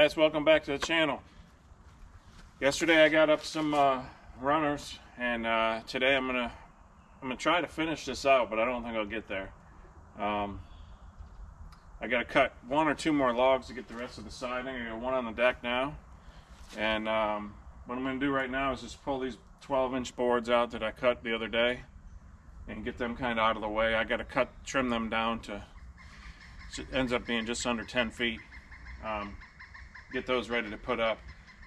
guys, welcome back to the channel. Yesterday I got up some runners, and today I'm gonna try to finish this out, but I don't think I'll get there. I gotta cut one or two more logs to get the rest of the siding. I got one on the deck now, and what I'm gonna do right now is just pull these 12-inch boards out that I cut the other day and get them kind of out of the way. I gotta trim them down to, it ends up being just under 10 feet. Get those ready to put up.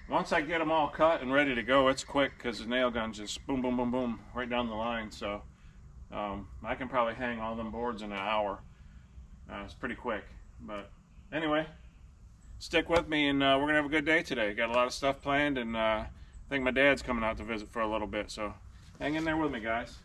Once I get them all cut and ready to go, it's quick because the nail gun just boom, boom, boom, boom right down the line. So I can probably hang all them boards in an hour. It's pretty quick. But anyway, stick with me, and we're gonna have a good day today. Got a lot of stuff planned, and I think my dad's coming out to visit for a little bit. So hang in there with me, guys.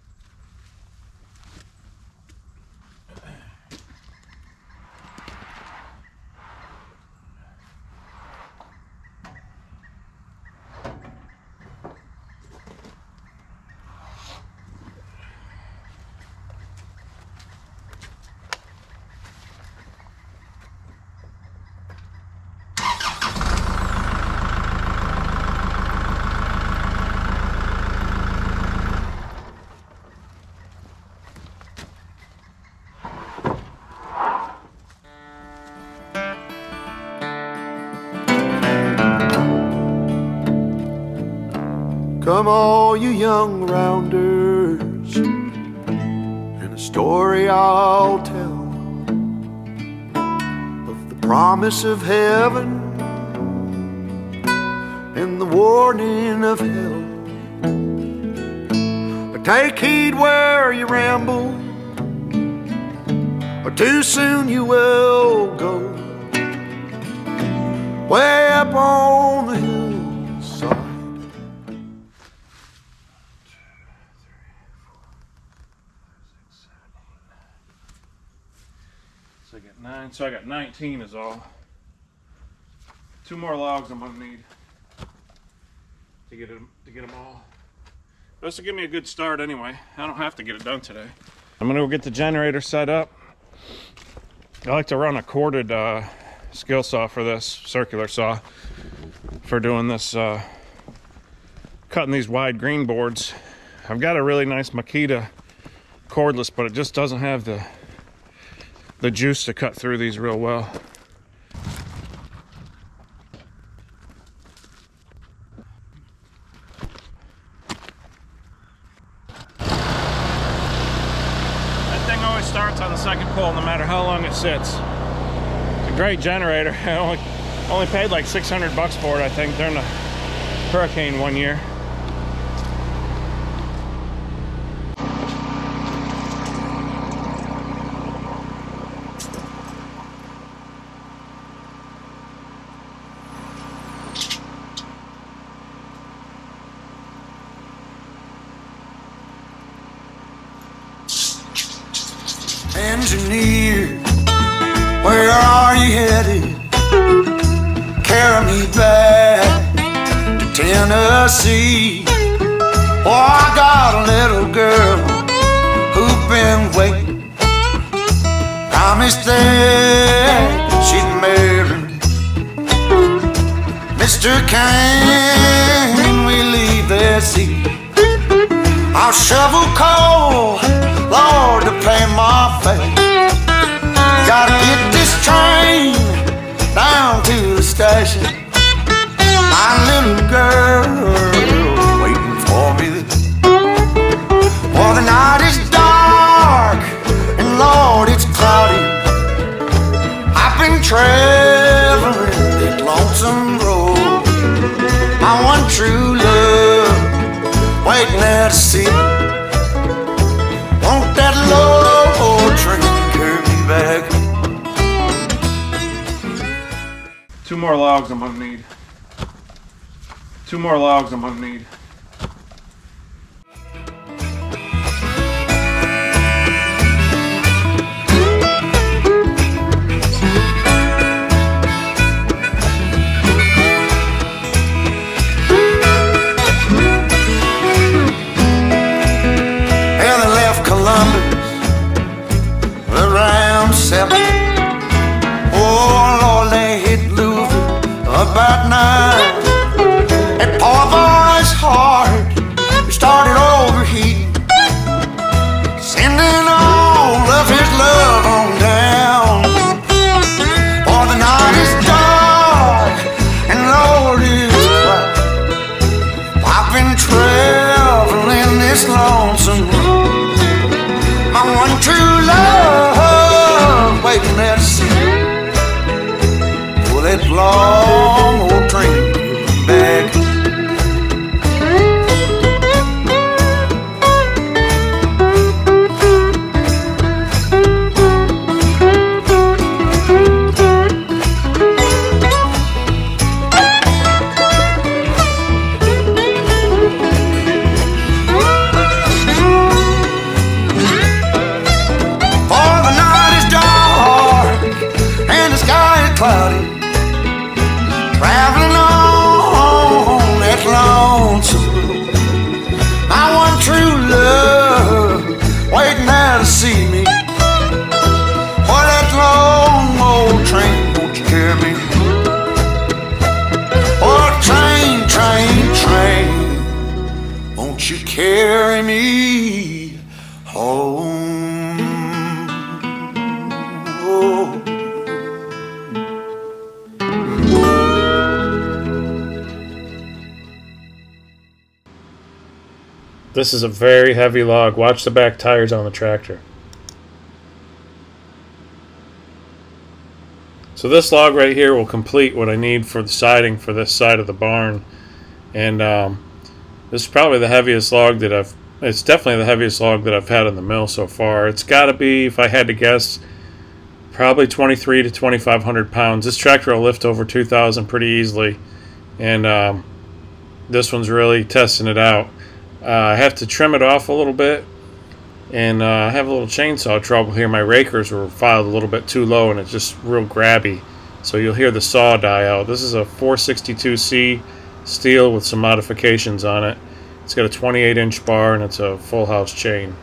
Come all you young rounders, and a story I'll tell of the promise of heaven and the warning of hell. But take heed where you ramble, or too soon you will go way up on the hillside. So I got 9, so I got 19 is all. 2 more logs I'm gonna need to get them all. This will give me a good start anyway. I don't have to get it done today. I'm gonna go get the generator set up. I like to run a corded skill saw for this, circular saw, for doing this, cutting these wide green boards. I've got a really nice Makita cordless, but it just doesn't have the juice to cut through these real well. That thing always starts on the second pull, no matter how long it sits. It's a great generator. I only paid like 600 bucks for it, I think, during the hurricane one year. Engineer, where are you headed? Carry me back to Tennessee. Oh, I got a little girl who's been waiting. Promised that she'd marry me. Mister, can we leave that seat? I'll shovel coal, Lord, to pay my fare. Gotta get this train down to the station. My little girl waiting for me. Well, the night is dark and Lord, it's cloudy. I've been traveling that lonesome road. My one true love waiting at a seat. Won't that low train carry me back? 2 more logs I'm gonna need. 2 more logs I'm gonna need. about 9. That poor boy's heart started overheating, sending all of his love on down. For the night is dark and Lord is bright. I've been traveling this lonesome road, my one true love waiting there to see. Will that long old train back? Cloudy, traveling on that lonesome road, my one true love waiting there to see me. For that long old train, won't you carry me? Oh, train, train, train, won't you carry me home? Oh. This is a very heavy log. Watch the back tires on the tractor. So this log right here will complete what I need for the siding for this side of the barn. And this is probably the heaviest log that it's definitely the heaviest log that I've had in the mill so far. It's got to be, if I had to guess, probably 23 to 2,500 pounds. This tractor will lift over 2,000 pretty easily. And this one's really testing it out. I have to trim it off a little bit, and I have a little chainsaw trouble here. My rakers were filed a little bit too low, and it's just real grabby. So you'll hear the saw die out. This is a 462C steel with some modifications on it. It's got a 28-inch bar, and it's a full house chain.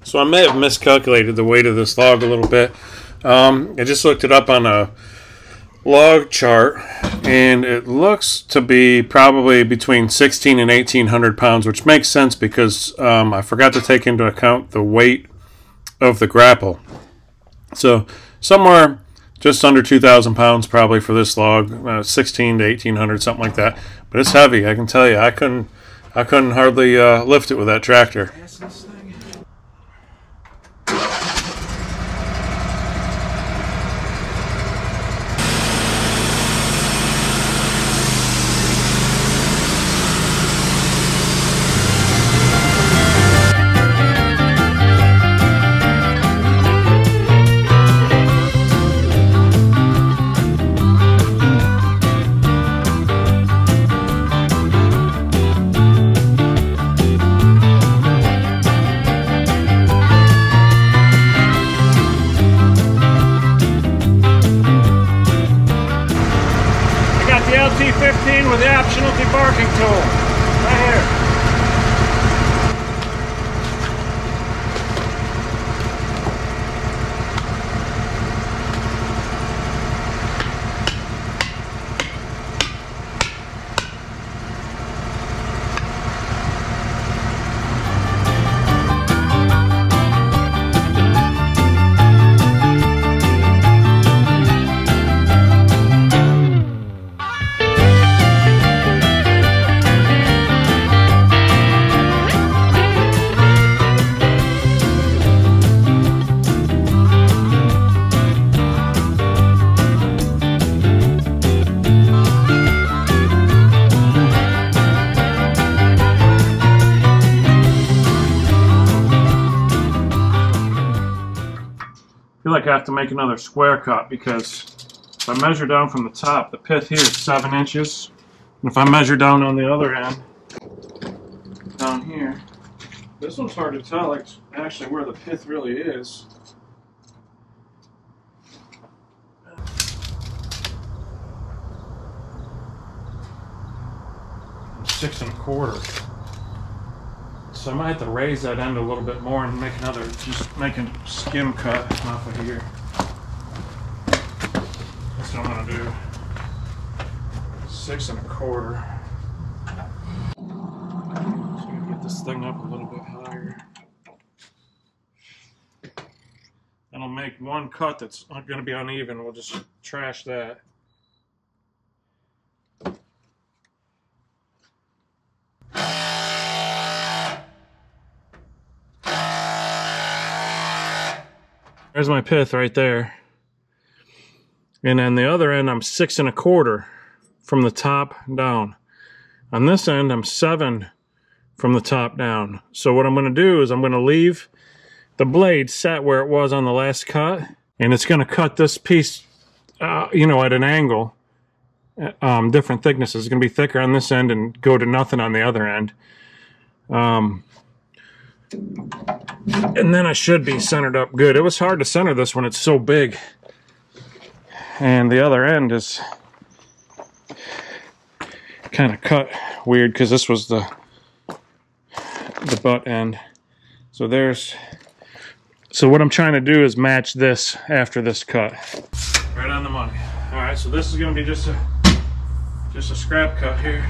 So I may have miscalculated the weight of this log a little bit. I just looked it up on a log chart, and it looks to be probably between 16 and 1800 pounds, which makes sense because I forgot to take into account the weight of the grapple. So somewhere just under 2,000 pounds probably for this log, 16 to 1800, something like that. But it's heavy, I can tell you. I couldn't hardly lift it with that tractor. LT15 with the optional debarking tool right here. I feel like I have to make another square cut because if I measure down from the top, the pith here is 7 inches. And if I measure down on the other end, down here, this one's hard to tell like actually where the pith really is. Six and a quarter. So I might have to raise that end a little bit more and make another, just make a skim cut off of here. That's what I'm gonna do. 6 and a quarter. Just gonna get this thing up a little bit higher. That'll make one cut that's gonna be uneven. We'll just trash that. There's my pith right there. And on the other end, I'm 6 and a quarter from the top down. On this end, I'm 7 from the top down. So what I'm going to do is I'm going to leave the blade set where it was on the last cut. And it's going to cut this piece, you know, at an angle. Different thicknesses. It's going to be thicker on this end and go to nothing on the other end. And then I should be centered up good. It was hard to center this when it's so big. And the other end is kind of cut weird because this was the butt end. So what I'm trying to do is match this after this cut. Right on the money. Alright, so this is going to be just a scrap cut here.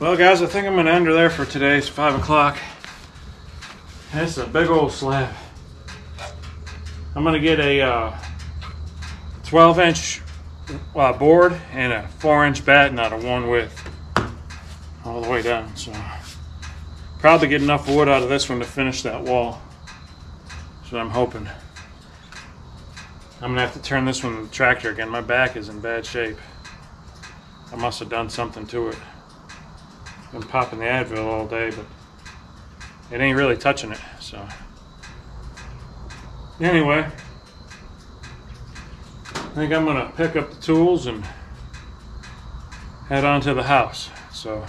Well, guys, I think I'm gonna end her there for today. It's 5 o'clock. That's a big old slab. I'm gonna get a 12-inch board and a 4-inch batten out of one width all the way down. So probably get enough wood out of this one to finish that wall. That's what I'm hoping. I'm gonna have to turn this one to the tractor again. My back is in bad shape. I must have done something to it. Been popping the Advil all day, but it ain't really touching it. So anyway, I think I'm gonna pick up the tools and head on to the house. So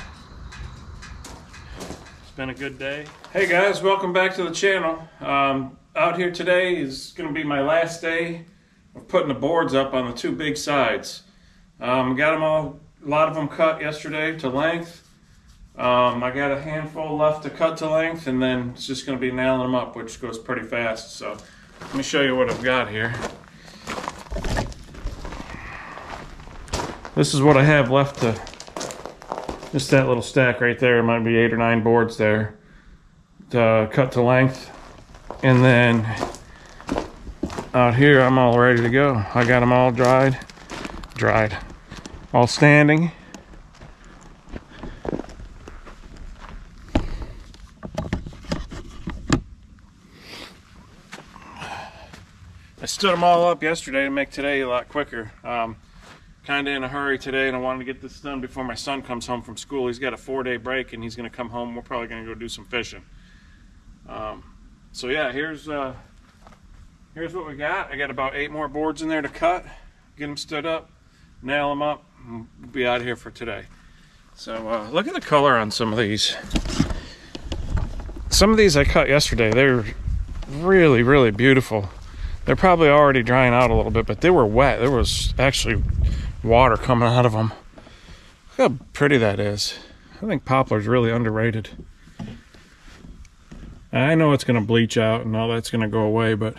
it's been a good day. Hey guys, welcome back to the channel. Out here today is gonna be my last day of putting the boards up on the two big sides. Got them all, a lot of them cut yesterday to length. I got a handful left to cut to length, and then it's just going to be nailing them up, which goes pretty fast. So let me show you what I've got here. This is what I have left to, just that little stack right there. It might be 8 or 9 boards there to cut to length. And then out here, I'm all ready to go. I got them all dried, all standing. I stood them all up yesterday to make today a lot quicker. Kind of in a hurry today, and I wanted to get this done before my son comes home from school. He's got a 4-day break, and he's going to come home. We're probably going to go do some fishing. So yeah, here's what we got. I got about 8 more boards in there to cut, get them stood up, nail them up, and we'll be out of here for today. So look at the color on some of these. Some of these I cut yesterday. They're really, really beautiful. They're probably already drying out a little bit, but they were wet. There was actually water coming out of them. Look how pretty that is. I think poplar's really underrated. I know it's going to bleach out and all that's going to go away, but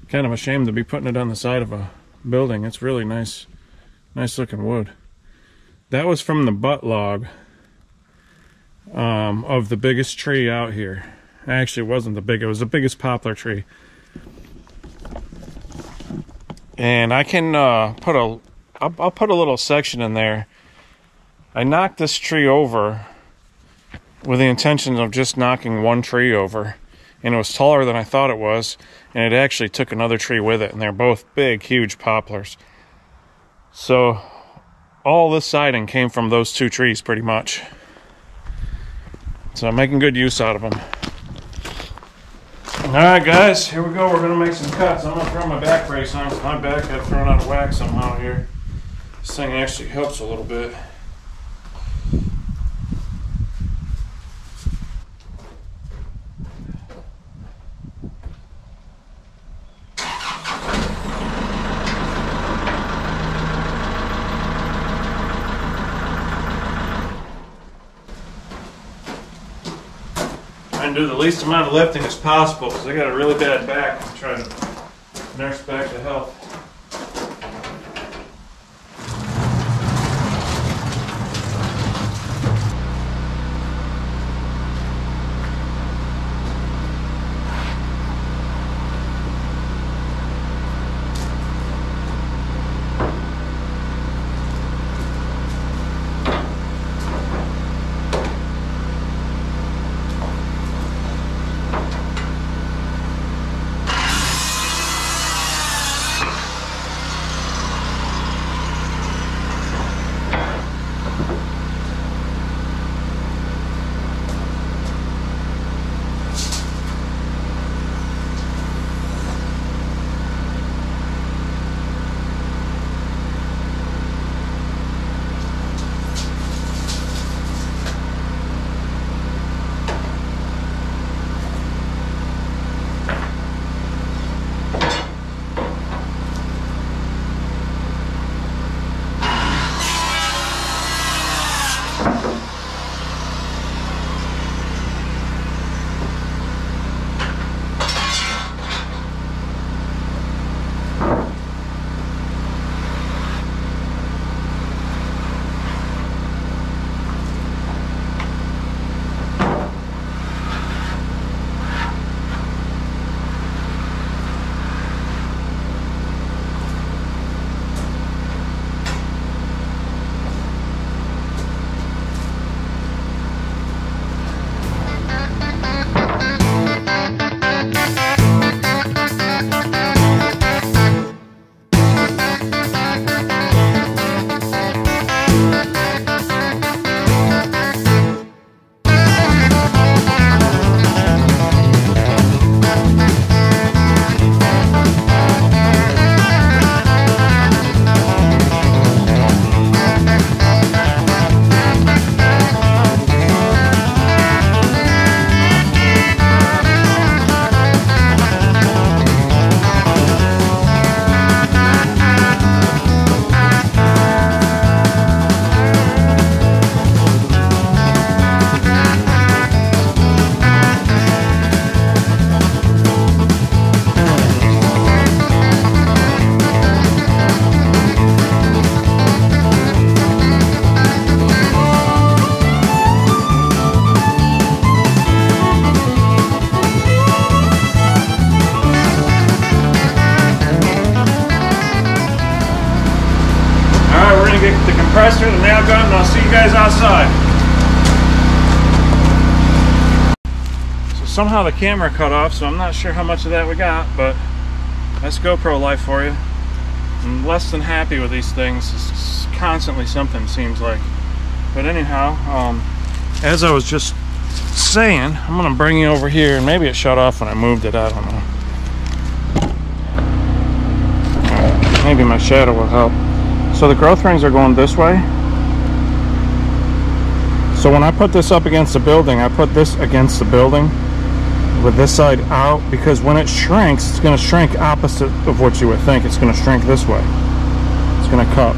kind of a shame to be putting it on the side of a building. It's really nice looking wood. That was from the butt log of the biggest tree out here. Actually, it wasn't the big, it was the biggest poplar tree. And I can I'll put a little section in there. I knocked this tree over with the intention of just knocking one tree over, and it was taller than I thought it was, and it actually took another tree with it, and they're both big, huge poplars. So all this siding came from those 2 trees pretty much. So I'm making good use out of them. Alright guys, here we go. We're going to make some cuts. I'm going to throw my back brace on. My back got thrown out of whack somehow here. This thing actually helps a little bit. And do the least amount of lifting as possible, because I got a really bad back. I'm trying to nurse back to health. compressor, the nail gun, and I'll see you guys outside. So somehow the camera cut off, so I'm not sure how much of that we got, but that's GoPro life for you. I'm less than happy with these things. It's constantly something, seems like. But anyhow, as I was just saying, I'm gonna bring you over here, and maybe it shut off when I moved it, I don't know. Maybe my shadow will help. So the growth rings are going this way. So when I put this up against the building, I put this against the building with this side out, because when it shrinks, it's going to shrink opposite of what you would think. It's going to shrink this way. It's going to cup.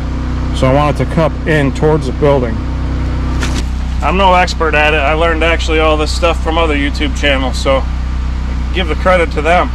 So I want it to cup in towards the building. I'm no expert at it. I learned actually all this stuff from other YouTube channels, so give the credit to them.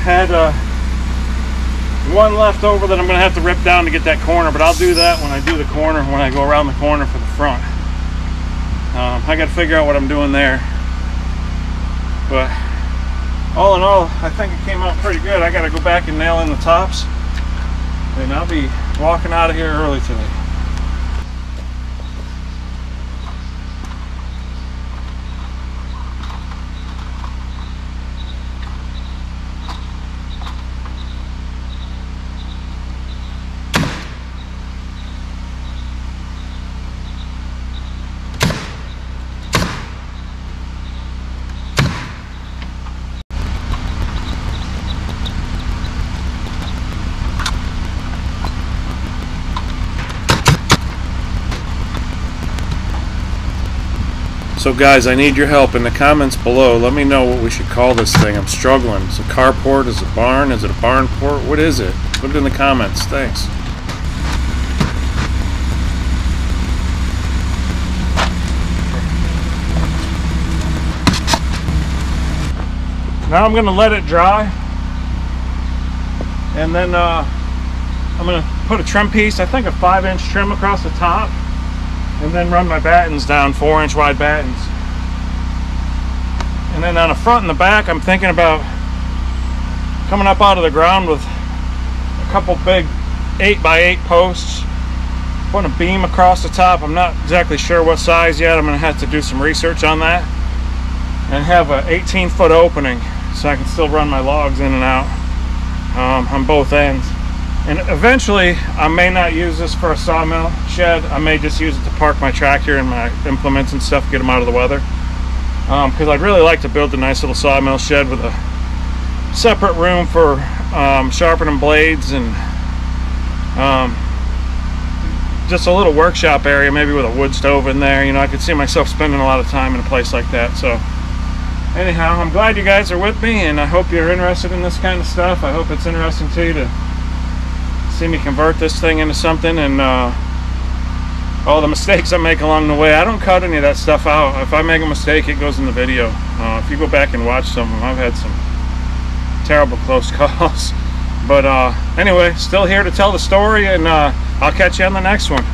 Had one left over that I'm going to have to rip down to get that corner, but I'll do that when I do the corner, when I go around the corner for the front. I got to figure out what I'm doing there. But all in all, I think it came out pretty good. I got to go back and nail in the tops, and I'll be walking out of here early today. So guys, I need your help in the comments below. Let me know what we should call this thing. I'm struggling. Is it a carport? Is it a barn? Is it a barnport? What is it? Put it in the comments. Thanks. Now I'm going to let it dry, and then I'm going to put a trim piece, I think a 5-inch trim across the top, and then run my battens down, 4-inch wide battens. And then on the front and the back, I'm thinking about coming up out of the ground with a couple big 8x8 posts, putting a beam across the top. I'm not exactly sure what size yet. I'm going to have to do some research on that, and have a 18-foot opening so I can still run my logs in and out on both ends. And eventually, I may not use this for a sawmill shed. I may just use it to park my tractor and my implements and stuff, get them out of the weather. Because I'd really like to build a nice little sawmill shed with a separate room for sharpening blades, and just a little workshop area, maybe with a wood stove in there. You know, I could see myself spending a lot of time in a place like that. So anyhow, I'm glad you guys are with me, and I hope you're interested in this kind of stuff. I hope it's interesting to you to see me convert this thing into something, and all the mistakes I make along the way. I don't cut any of that stuff out. If I make a mistake, it goes in the video. If you go back and watch some of them, I've had some terrible close calls. But anyway, still here to tell the story, and I'll catch you on the next one.